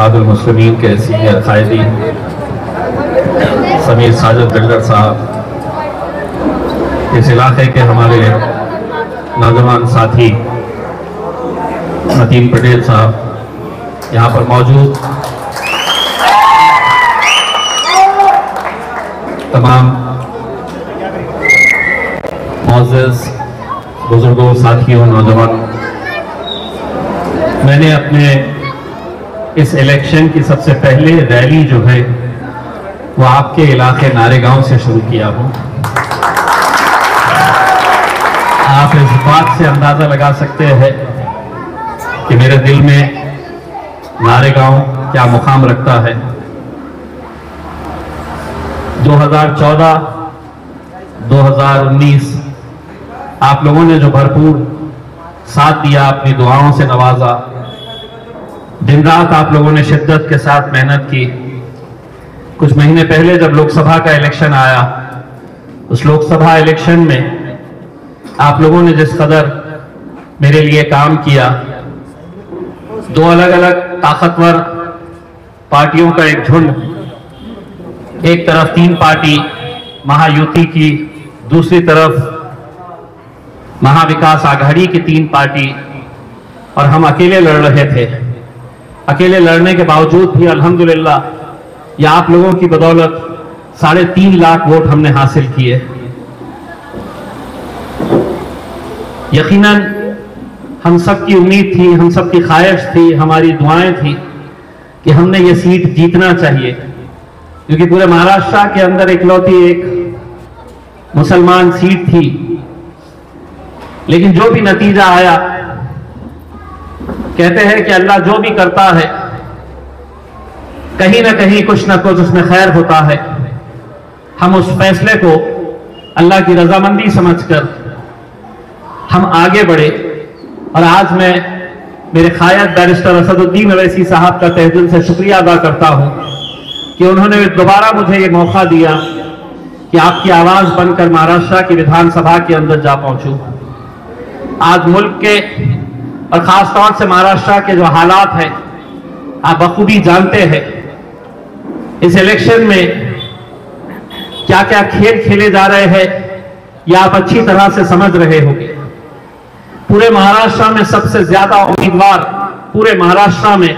इत्तेहादुल मुस्लिमीन के senior कायदी Sameer Sajid builder साहब, इस इलाके के हमारे नौजवान साथी नदीम पटेल साहब यहाँ पर मौजूद, तमाम मौजूद बुजुर्गों, साथियों, नौजवानों, मैंने अपने इस इलेक्शन की सबसे पहले रैली जो है वो आपके इलाके नारेगांव से शुरू किया हूं। आप इस बात से अंदाजा लगा सकते हैं कि मेरे दिल में नारेगांव क्या मुकाम रखता है। 2014, 2019 आप लोगों ने जो भरपूर साथ दिया, अपनी दुआओं से नवाजा, दिन रात आप लोगों ने शिद्दत के साथ मेहनत की। कुछ महीने पहले जब लोकसभा का इलेक्शन आया, उस लोकसभा इलेक्शन में आप लोगों ने जिस कदर मेरे लिए काम किया, दो अलग अलग ताकतवर पार्टियों का एक झुंड, एक तरफ 3 पार्टी महायुति की, दूसरी तरफ महाविकास आघाड़ी की 3 पार्टी, और हम अकेले लड़ रहे थे। अकेले लड़ने के बावजूद भी अल्हम्दुलिल्लाह ये आप लोगों की बदौलत 3.5 लाख वोट हमने हासिल किए। यकीनन हम सब की उम्मीद थी, हम सब की ख्वाहिश थी, हमारी दुआएं थी कि हमने ये सीट जीतना चाहिए, क्योंकि पूरे महाराष्ट्र के अंदर इकलौती एक मुसलमान सीट थी। लेकिन जो भी नतीजा आया, कहते हैं कि अल्लाह जो भी करता है कहीं ना कहीं कुछ ना कुछ उसमें खैर होता है। हम उस फैसले को अल्लाह की रजामंदी समझकर हम आगे बढ़े, और आज मैं मेरे कायद बैरिस्टर असदुद्दीन अवैसी साहब का तहे दिल से शुक्रिया अदा करता हूं कि उन्होंने दोबारा मुझे ये मौका दिया कि आपकी आवाज बनकर महाराष्ट्र की विधानसभा के अंदर जा पहुंचूं। आज मुल्क के और खास तौर से महाराष्ट्र के जो हालात हैं आप बखूबी जानते हैं। इस इलेक्शन में क्या क्या खेल खेले जा रहे हैं ये आप अच्छी तरह से समझ रहे होंगे। पूरे महाराष्ट्र में सबसे ज्यादा उम्मीदवार, पूरे महाराष्ट्र में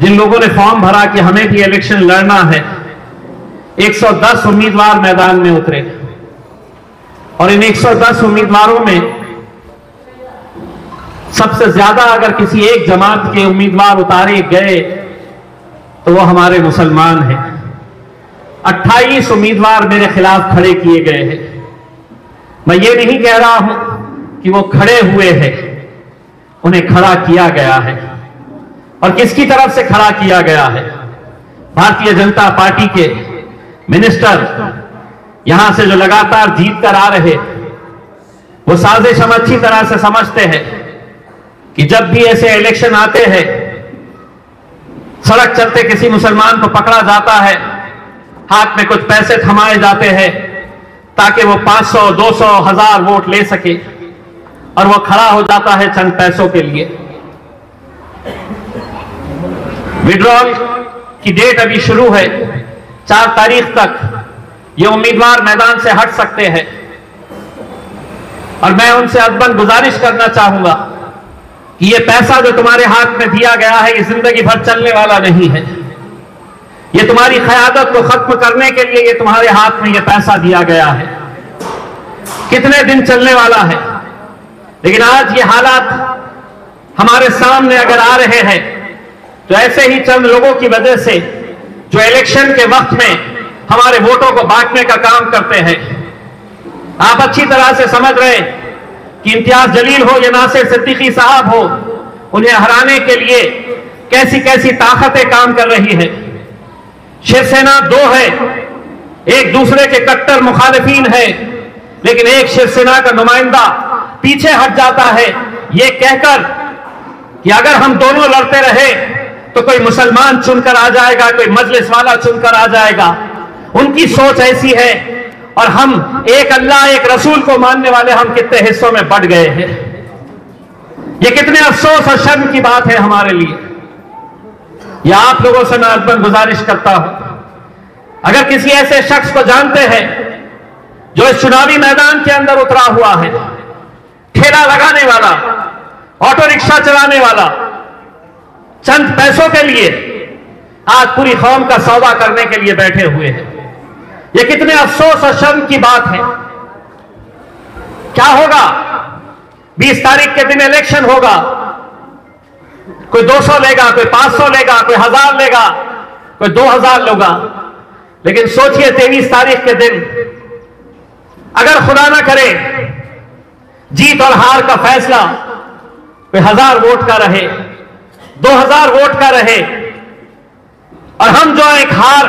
जिन लोगों ने फॉर्म भरा कि हमें भी इलेक्शन लड़ना है, 110 उम्मीदवार मैदान में उतरे, और इन 110 उम्मीदवारों में सबसे ज्यादा अगर किसी एक जमात के उम्मीदवार उतारे गए तो वो हमारे मुसलमान हैं। 28 उम्मीदवार मेरे खिलाफ खड़े किए गए हैं। मैं ये नहीं कह रहा हूं कि वो खड़े हुए हैं, उन्हें खड़ा किया गया है। और किसकी तरफ से खड़ा किया गया है? भारतीय जनता पार्टी के मिनिस्टर यहां से जो लगातार जीत कर आ रहे, वो साजिश हम अच्छी तरह से समझते हैं कि जब भी ऐसे इलेक्शन आते हैं, सड़क चलते किसी मुसलमान को पकड़ा जाता है, हाथ में कुछ पैसे थमाए जाते हैं ताकि वो 500, 200, 1000 वोट ले सके, और वो खड़ा हो जाता है चंद पैसों के लिए। विड्रॉल की डेट अभी शुरू है, 4 तारीख तक ये उम्मीदवार मैदान से हट सकते हैं, और मैं उनसे अदबन गुजारिश करना चाहूंगा कि ये पैसा जो तुम्हारे हाथ में दिया गया है ये जिंदगी भर चलने वाला नहीं है। ये तुम्हारी क़यादत को खत्म करने के लिए ये तुम्हारे हाथ में ये पैसा दिया गया है, कितने दिन चलने वाला है। लेकिन आज ये हालात हमारे सामने अगर आ रहे हैं तो ऐसे ही चंद लोगों की वजह से जो इलेक्शन के वक्त में हमारे वोटों को बांटने का काम करते हैं। आप अच्छी तरह से समझ रहे कि इम्तियाज जलील हो या नासिर सिद्दीकी साहब हो, उन्हें हराने के लिए कैसी कैसी ताकतें काम कर रही है। शिवसेना 2 है, एक दूसरे के कट्टर मुखालिफिन है, लेकिन एक शिवसेना का नुमाइंदा पीछे हट जाता है ये कहकर कि अगर हम दोनों लड़ते रहे तो कोई मुसलमान चुनकर आ जाएगा, कोई मजलिस वाला चुनकर आ जाएगा। उनकी सोच ऐसी है, और हम एक अल्लाह एक रसूल को मानने वाले हम कितने हिस्सों में बढ़ गए हैं। ये कितने अफसोस और शर्म की बात है हमारे लिए। या आप लोगों से मैं अदबन गुजारिश करता हूं, अगर किसी ऐसे शख्स को जानते हैं जो इस चुनावी मैदान के अंदर उतरा हुआ है, ठेला लगाने वाला, ऑटो रिक्शा चलाने वाला, चंद पैसों के लिए आज पूरी कौम का सौदा करने के लिए बैठे हुए हैं, यह कितने अफसोस और शर्म की बात है। क्या होगा? 20 तारीख के दिन इलेक्शन होगा, कोई 200 लेगा, कोई 500 लेगा, कोई 1000 लेगा, कोई 2000 लेगा। लेकिन सोचिए 23 तारीख के दिन अगर खुदा ना करे जीत और हार का फैसला कोई 1000 वोट का रहे, 2000 वोट का रहे, और हम जो एक हार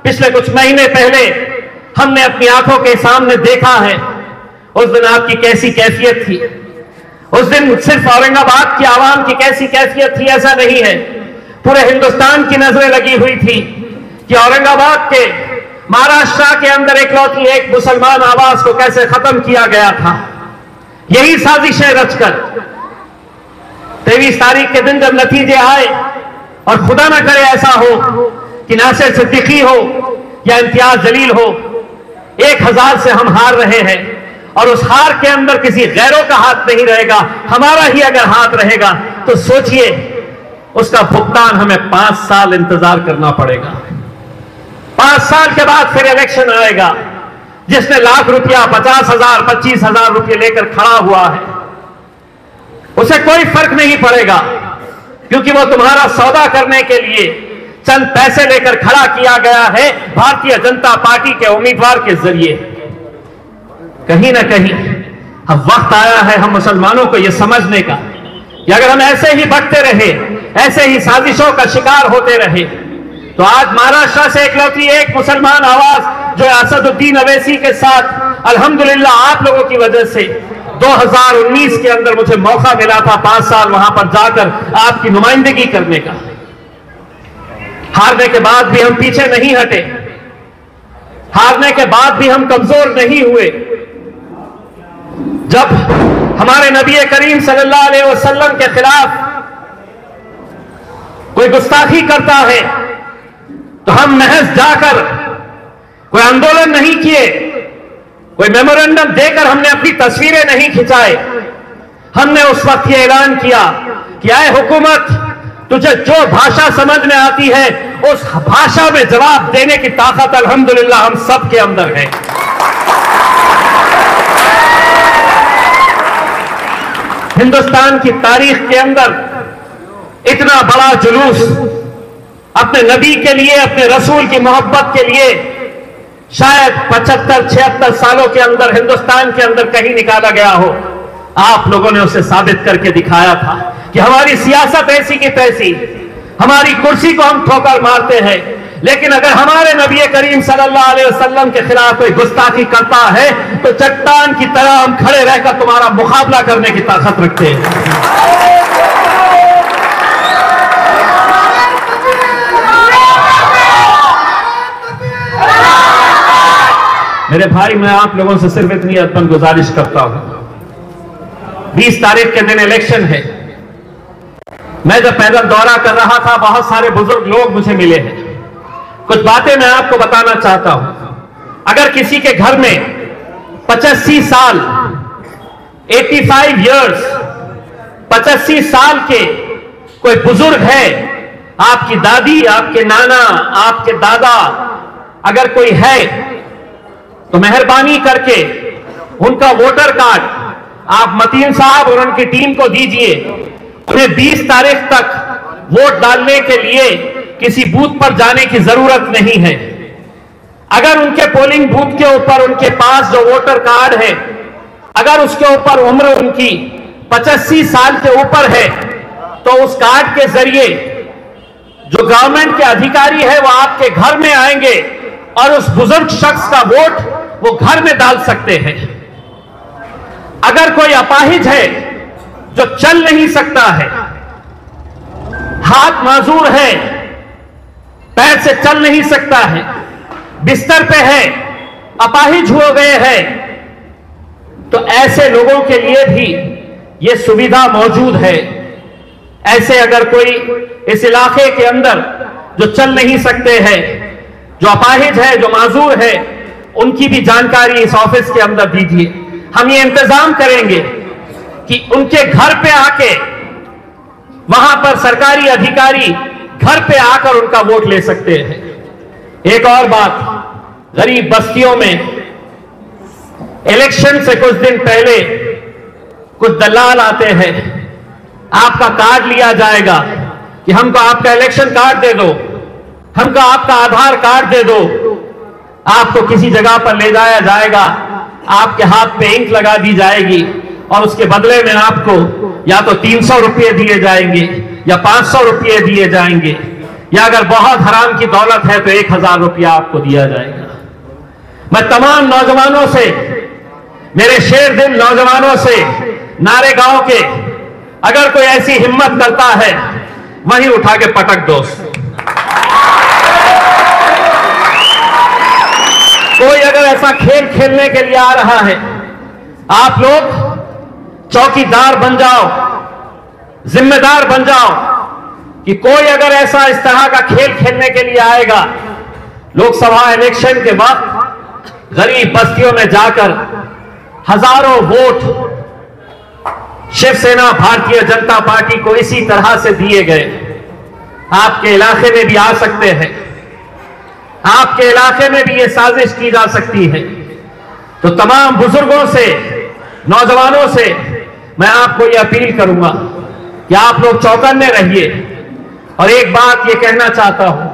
पिछले कुछ महीने पहले हमने अपनी आंखों के सामने देखा है, उस दिन आपकी कैसी कैफियत थी। उस दिन सिर्फ औरंगाबाद की आवाम की कैसी कैफियत थी ऐसा नहीं है, पूरे हिंदुस्तान की नजरें लगी हुई थी कि औरंगाबाद के, महाराष्ट्र के अंदर इकलौती एक मुसलमान आवाज को कैसे खत्म किया गया था। यही साजिशें रचकर 23 तारीख के दिन जब नतीजे आए, और खुदा न करे ऐसा हो कि नासिर सिद्दीकी हो या इम्तियाज जलील हो, 1000 से हम हार रहे हैं, और उस हार के अंदर किसी गैरों का हाथ नहीं रहेगा, हमारा ही अगर हाथ रहेगा तो सोचिए उसका भुगतान हमें 5 साल इंतजार करना पड़ेगा। 5 साल के बाद फिर इलेक्शन आएगा। जिसने लाख रुपया, 50,000, 25,000 रुपये लेकर खड़ा हुआ है, उसे कोई फर्क नहीं पड़ेगा, क्योंकि वो तुम्हारा सौदा करने के लिए चंद पैसे लेकर खड़ा किया गया है भारतीय जनता पार्टी के उम्मीदवार के जरिए। कहीं ना कहीं अब वक्त आया है हम मुसलमानों को यह समझने का कि अगर हम ऐसे ही बढ़ते रहे, ऐसे ही साजिशों का शिकार होते रहे, तो आज महाराष्ट्र से इकलौती एक मुसलमान आवाज जो असदुद्दीन अवैसी के साथ अल्हम्दुलिल्लाह आप लोगों की वजह से 2019 के अंदर मुझे मौका मिला था 5 साल वहां पर जाकर आपकी नुमाइंदगी करने का। हारने के बाद भी हम पीछे नहीं हटे, हारने के बाद भी हम कमजोर नहीं हुए। जब हमारे नबी करीम सल्लल्लाहु अलैहि वसल्लम के खिलाफ कोई गुस्ताखी करता है तो हम महज जाकर कोई आंदोलन नहीं किए, कोई मेमोरेंडम देकर हमने अपनी तस्वीरें नहीं खिंचाए। हमने उस वक्त ये ऐलान किया कि आए हुकूमत, तुझे जो भाषा समझ में आती है उस भाषा में जवाब देने की ताकत अल्हम्दुलिल्लाह हम सब के अंदर है। हिंदुस्तान की तारीख के अंदर इतना बड़ा जुलूस अपने नबी के लिए, अपने रसूल की मोहब्बत के लिए शायद 75-76 सालों के अंदर हिंदुस्तान के अंदर कहीं निकाला गया हो। आप लोगों ने उसे साबित करके दिखाया था कि हमारी सियासत ऐसी की तैसी, हमारी कुर्सी को हम ठोकर मारते हैं, लेकिन अगर हमारे नबी करीम सल्लल्लाहु अलैहि वसल्लम के खिलाफ कोई गुस्ताखी करता है तो चट्टान की तरह हम खड़े रहकर तुम्हारा मुकाबला करने की ताकत रखते हैं। मेरे भाई, मैं आप लोगों से सिर्फ इतनी अदबन गुजारिश करता हूं, 20 तारीख के दिन इलेक्शन है। मैं जब पैदल दौरा कर रहा था, बहुत सारे बुजुर्ग लोग मुझे मिले हैं। कुछ बातें मैं आपको बताना चाहता हूं। अगर किसी के घर में 85 साल 85 इयर्स 85 साल के कोई बुजुर्ग है, आपकी दादी, आपके नाना, आपके दादा अगर कोई है, तो मेहरबानी करके उनका वोटर कार्ड आप मतीन साहब और उनकी टीम को दीजिए। उन्हें 20 तारीख तक वोट डालने के लिए किसी बूथ पर जाने की जरूरत नहीं है। अगर उनके पोलिंग बूथ के ऊपर उनके पास जो वोटर कार्ड है, अगर उसके ऊपर उम्र उनकी 85 साल के ऊपर है, तो उस कार्ड के जरिए जो गवर्नमेंट के अधिकारी है वो आपके घर में आएंगे और उस बुजुर्ग शख्स का वोट वो घर में डाल सकते हैं। अगर कोई अपाहिज है जो चल नहीं सकता है, हाथ माजूर है, पैर से चल नहीं सकता है, बिस्तर पे है, अपाहिज हो गए हैं, तो ऐसे लोगों के लिए भी यह सुविधा मौजूद है ऐसे अगर कोई इस इलाके के अंदर जो चल नहीं सकते हैं, जो अपाहिज है, जो माजूर है, उनकी भी जानकारी इस ऑफिस के अंदर दीजिए। हम ये इंतजाम करेंगे कि उनके घर पे आके, वहां पर सरकारी अधिकारी घर पे आकर उनका वोट ले सकते हैं। एक और बात, गरीब बस्तियों में इलेक्शन से कुछ दिन पहले कुछ दलाल आते हैं, आपका कार्ड लिया जाएगा कि हमको आपका इलेक्शन कार्ड दे दो, हमको आपका आधार कार्ड दे दो। आपको किसी जगह पर ले जाया जाएगा, आपके हाथ पे इंक लगा दी जाएगी और उसके बदले में आपको या तो 300 रुपये दिए जाएंगे या 500 रुपये दिए जाएंगे, या अगर बहुत हराम की दौलत है तो 1000 रुपया आपको दिया जाएगा। मैं तमाम नौजवानों से, मेरे शेर दिल नौजवानों से नारेगांव के, अगर कोई ऐसी हिम्मत करता है वहीं उठा के पटक दो। कोई अगर ऐसा खेल खेलने के लिए आ रहा है, आप लोग चौकीदार बन जाओ, जिम्मेदार बन जाओ कि कोई अगर ऐसा इस तरह का खेल खेलने के लिए आएगा, लोकसभा इलेक्शन के वक्त गरीब बस्तियों में जाकर हजारों वोट शिवसेना भारतीय जनता पार्टी को इसी तरह से दिए गए। आपके इलाके में भी आ सकते हैं, आपके इलाके में भी ये साजिश की जा सकती है। तो तमाम बुजुर्गों से, नौजवानों से मैं आपको ये अपील करूंगा कि आप लोग चौकन्ने रहिए। और एक बात ये कहना चाहता हूं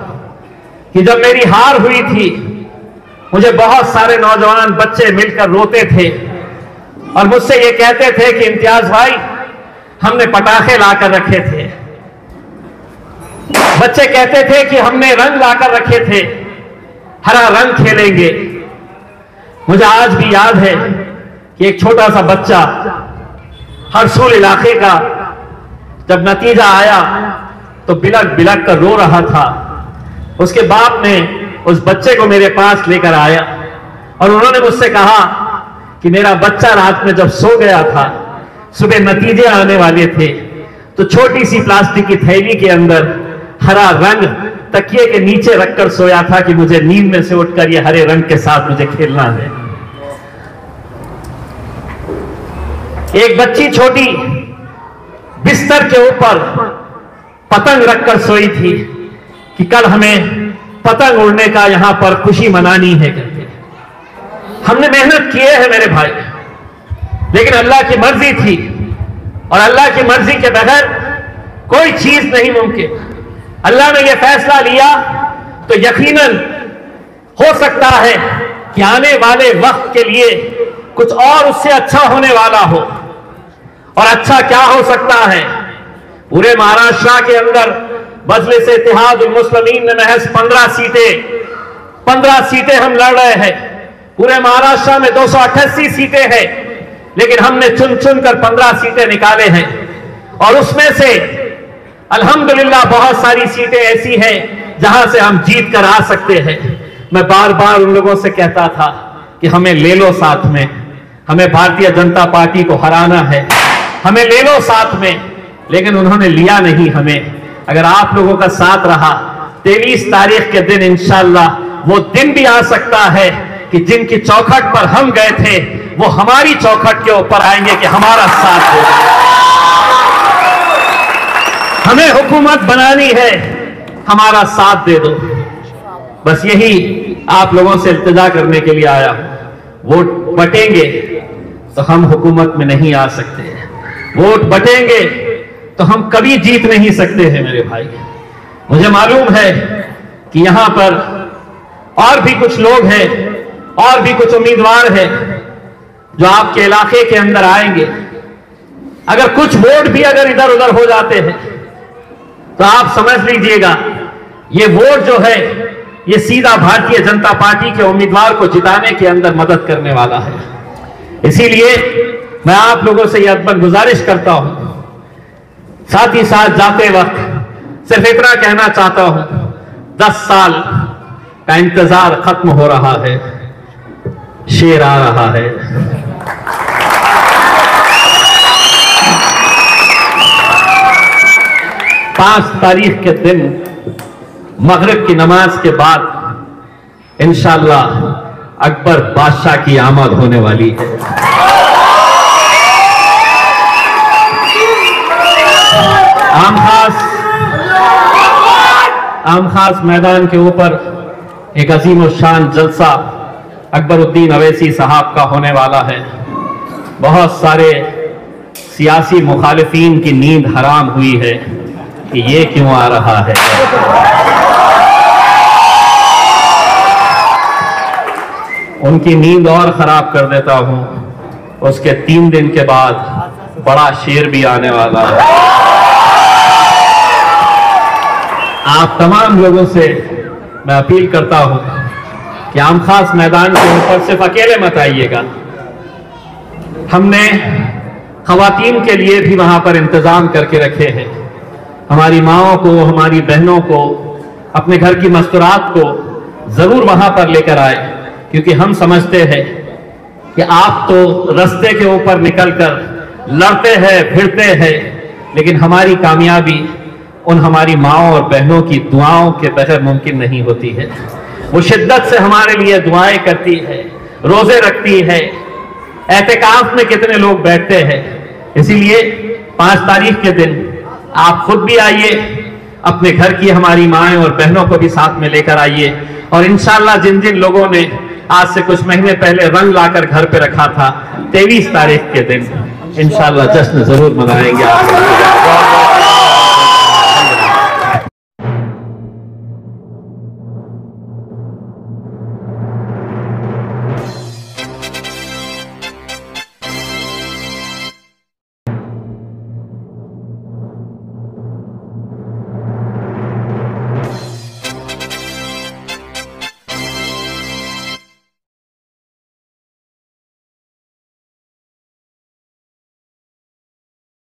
कि जब मेरी हार हुई थी, मुझे बहुत सारे नौजवान बच्चे मिलकर रोते थे और मुझसे ये कहते थे कि इम्तियाज भाई, हमने पटाखे लाकर रखे थे। बच्चे कहते थे कि हमने रंग लाकर रखे थे, हरा रंग खेलेंगे। मुझे आज भी याद है कि एक छोटा सा बच्चा हरसूल इलाके का, जब नतीजा आया तो बिलक बिलक कर रो रहा था। उसके बाप ने उस बच्चे को मेरे पास लेकर आया और उन्होंने मुझसे कहा कि मेरा बच्चा रात में जब सो गया था, सुबह नतीजे आने वाले थे, तो छोटी सी प्लास्टिक की थैली के अंदर हरा रंग तकिए के नीचे रखकर सोया था कि मुझे नींद में से उठकर ये हरे रंग के साथ मुझे खेलना है। एक बच्ची छोटी बिस्तर के ऊपर पतंग रखकर सोई थी कि कल हमें पतंग उड़ने का यहां पर खुशी मनानी है करके। हमने मेहनत किए है मेरे भाई, लेकिन अल्लाह की मर्जी थी और अल्लाह की मर्जी के बगैर कोई चीज नहीं मुमकिन। अल्लाह ने यह फैसला लिया तो यकीनन हो सकता है कि आने वाले वक्त के लिए कुछ और उससे अच्छा होने वाला हो। और अच्छा क्या हो सकता है? पूरे महाराष्ट्र के अंदर मजलिस इत्तेहादुल मुस्लिमीन ने महज 15 सीटें हम लड़ रहे हैं। पूरे महाराष्ट्र में 288 सीटें हैं, लेकिन हमने चुन चुन कर 15 सीटें निकाले हैं और उसमें से अल्हम्दुलिल्लाह बहुत सारी सीटें ऐसी हैं जहां से हम जीत कर आ सकते हैं। मैं बार बार उन लोगों से कहता था कि हमें ले लो साथ में, हमें भारतीय जनता पार्टी को हराना है, हमें ले लो साथ में, लेकिन उन्होंने लिया नहीं हमें। अगर आप लोगों का साथ रहा, 23 तारीख के दिन इंशाअल्लाह वो दिन भी आ सकता है कि जिनकी चौखट पर हम गए थे वो हमारी चौखट के ऊपर आएंगे कि हमारा साथ दो। हमें हुकूमत बनानी है, हमारा साथ दे दो। बस यही आप लोगों से इल्तिजा करने के लिए आया हूं। वोट बटेंगे तो हम हुकूमत में नहीं आ सकते, वोट बटेंगे तो हम कभी जीत नहीं सकते हैं मेरे भाई। मुझे मालूम है कि यहां पर और भी कुछ लोग हैं, और भी कुछ उम्मीदवार हैं जो आपके इलाके के अंदर आएंगे। अगर कुछ वोट भी अगर इधर उधर हो जाते हैं तो आप समझ लीजिएगा ये वोट जो है ये सीधा भारतीय जनता पार्टी के उम्मीदवार को जिताने के अंदर मदद करने वाला है। इसीलिए मैं आप लोगों से यह अदबन गुजारिश करता हूं, साथ ही साथ जाते वक्त सिर्फ इतना कहना चाहता हूं, 10 साल का इंतजार खत्म हो रहा है, शेर आ रहा है। 5 तारीख के दिन मगरिब की नमाज के बाद इंशाअल्लाह अकबर बादशाह की आमद होने वाली है। आम खास मैदान के ऊपर एक अजीम और शान जलसा अकबरुद्दीन अवैसी साहब का होने वाला है। बहुत सारे सियासी मुखालिफिन की नींद हराम हुई है कि ये क्यों आ रहा है। उनकी नींद और खराब कर देता हूं। उसके 3 दिन के बाद बड़ा शेर भी आने वाला है। आप तमाम लोगों से मैं अपील करता हूं कि आम खास मैदान के ऊपर सिर्फ अकेले मत आइएगा। हमने खवातीन के लिए भी वहां पर इंतजाम करके रखे हैं। हमारी माओं को, हमारी बहनों को, अपने घर की मस्तूरात को जरूर वहां पर लेकर आए, क्योंकि हम समझते हैं कि आप तो रास्ते के ऊपर निकलकर लड़ते हैं, भिड़ते हैं, लेकिन हमारी कामयाबी उन हमारी माओं और बहनों की दुआओं के बगैर मुमकिन नहीं होती है। वो शिद्दत से हमारे लिए दुआएं करती है, रोजे रखती है। एहतिकाफ में कितने लोग बैठते हैं। इसीलिए 5 तारीख के दिन आप खुद भी आइए, अपने घर की हमारी माएं और बहनों को भी साथ में लेकर आइए, और इंशाअल्लाह जिन जिन लोगों ने आज से कुछ महीने पहले रंग लाकर घर पे रखा था, 23 तारीख के दिन इंशाअल्लाह जश्न जरूर मनाएंगे।